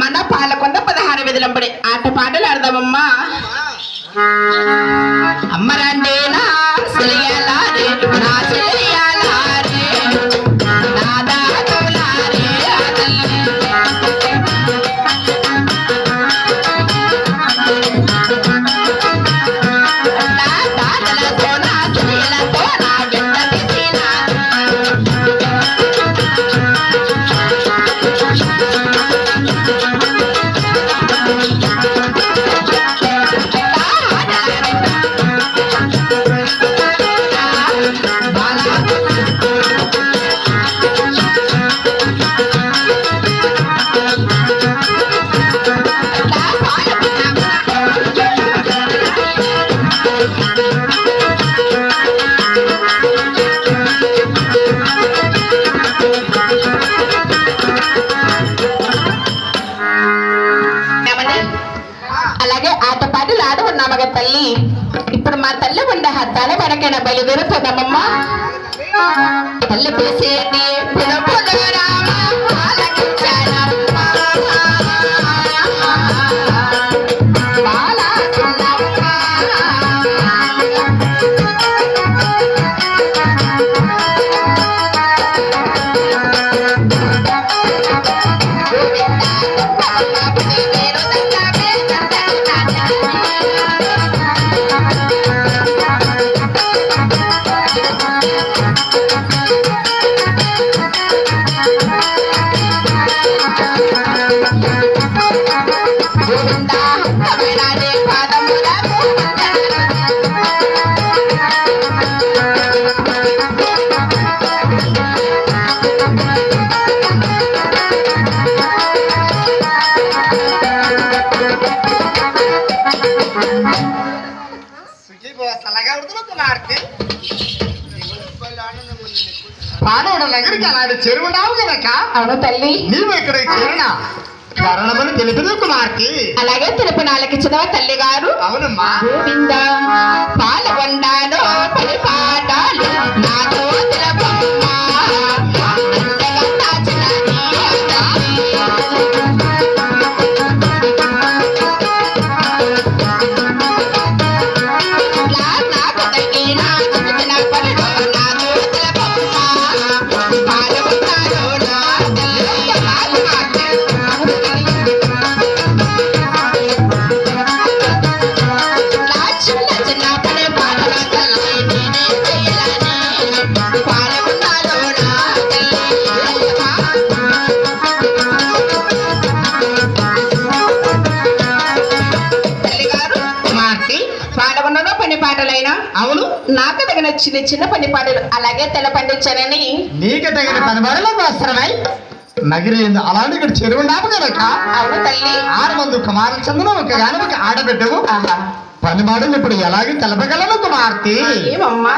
మన పాలకొండ 16 విధులంబడి ఆట పాటలు ఆడదామమ్మా. అమ్మరండేనా సెలియాలారే నా సెలియాలారే నాదా తోలారే నా దాదలతో నా సెలియాలతో నా వెంట తీసినా అలాగే ఆటపాటలు ఆడవున్నామగ తల్లి. ఇప్పుడు మా తల్లి ఉండే హద్దాల వెనకైనా బయలుదేరుతుందమ్మా. తల్లి పేసేది పిలుపులు రామ ఆలకించానమ్మ. పాడవడం దగ్గరికి అలాంటి చెరువు నావు కదక. అవును తల్లి. నీవు ఇక్కడ చేరినా కారణమని తెలిపిన కుమార్తె. అలాగే తెలుపు నాలకిచ్చినవ తల్లి గారు. అవునమ్మా. గోవింద పాలగొండాలో పది పాటాలు నాతో తెలుపమ్మా. పాటలైనా అవును నాకు తగిన చిన్న చిన్న పని పాటలు అలాగే తెల పండించానని నీకు తగిన పని పాటలకు అవసరమై నగిరేందు అలాంటి ఇక్కడ చెరువు నాపు కనుక. అవును తల్లి. 6 మంది కుమారుల చందన ఒక గాని ఒక ఆడబిడ్డవు. పని పాటలు ఇప్పుడు ఎలాగే తెలపగలను కుమార్తె. ఏమమ్మా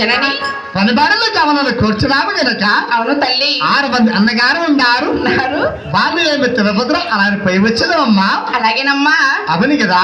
వచ్చానని పనిబాడలో గమనాలు కూర్చున్నాము గనక అవును తల్లి 6 మంది అన్నగారు ఉన్నారు. ఉన్నారు. వాళ్ళు ఏమి తిరుపతిలో అలా పై వచ్చేదమ్మా. అలాగేనమ్మా. అవును కదా.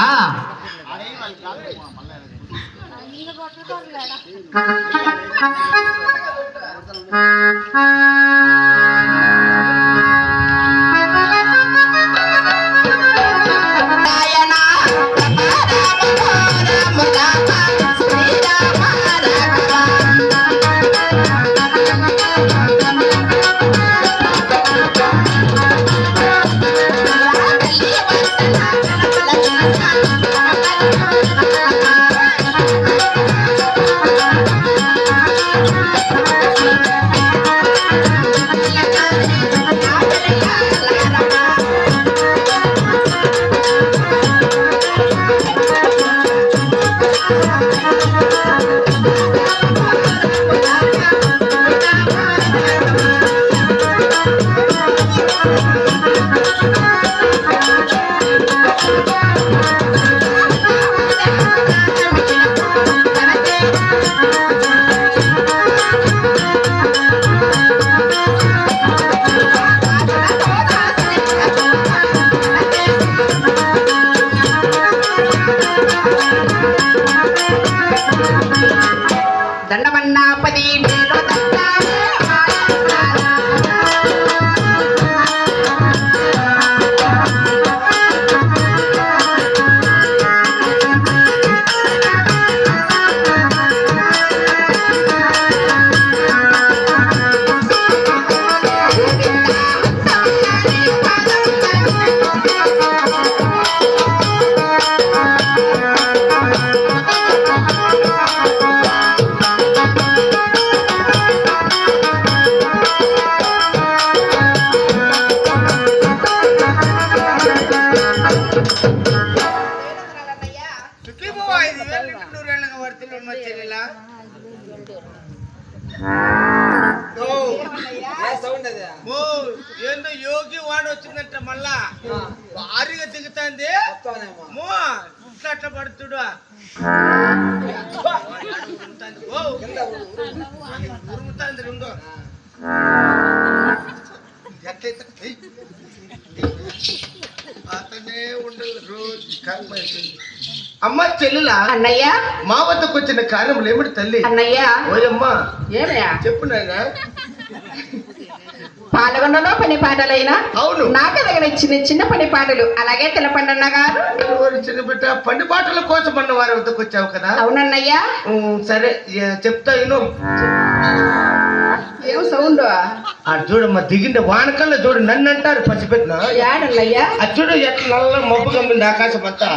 దండమన్నా 10,000 ఏందో యోగి వాడు వచ్చిందంట మళ్ళా భారీగా దిగుతాంది ఇట్లా అట్లా పడుతుడు ఉరుముతాంది రెండో అతనే ఉండదు రోజు అమ్మ చెల్లులా అన్నయ్య మా వద్దకు వచ్చిన కార్యములు ఏమిటి తల్లి అన్నయ్య ఓయమ్మా ఏమయ్యా చెప్పు నాయనా పాల్గొండలో పని పాటలైనా అవును నాకు తగిన చిన్న చిన్న పని పాటలు అలాగే తెలపండి అన్నగారు. చిన్న బిడ్డ పని పాటల కోసం అన్న వారి వద్దకు వచ్చావు కదా. అవునన్నయ్యా. సరే చెప్తా విను. ఏం సౌండ్ చూడమ్మా దిగింది వానకల్లా చూడు నన్ను అంటారు పసిపెట్టిన యాడన్నయ్యా అది చూడు ఎట్లా నల్ల మబ్బు కమ్మింది ఆకాశం అంతా.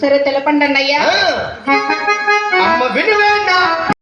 సరే తెలపండి అన్నయ్యా. అమ్మ వినివేండా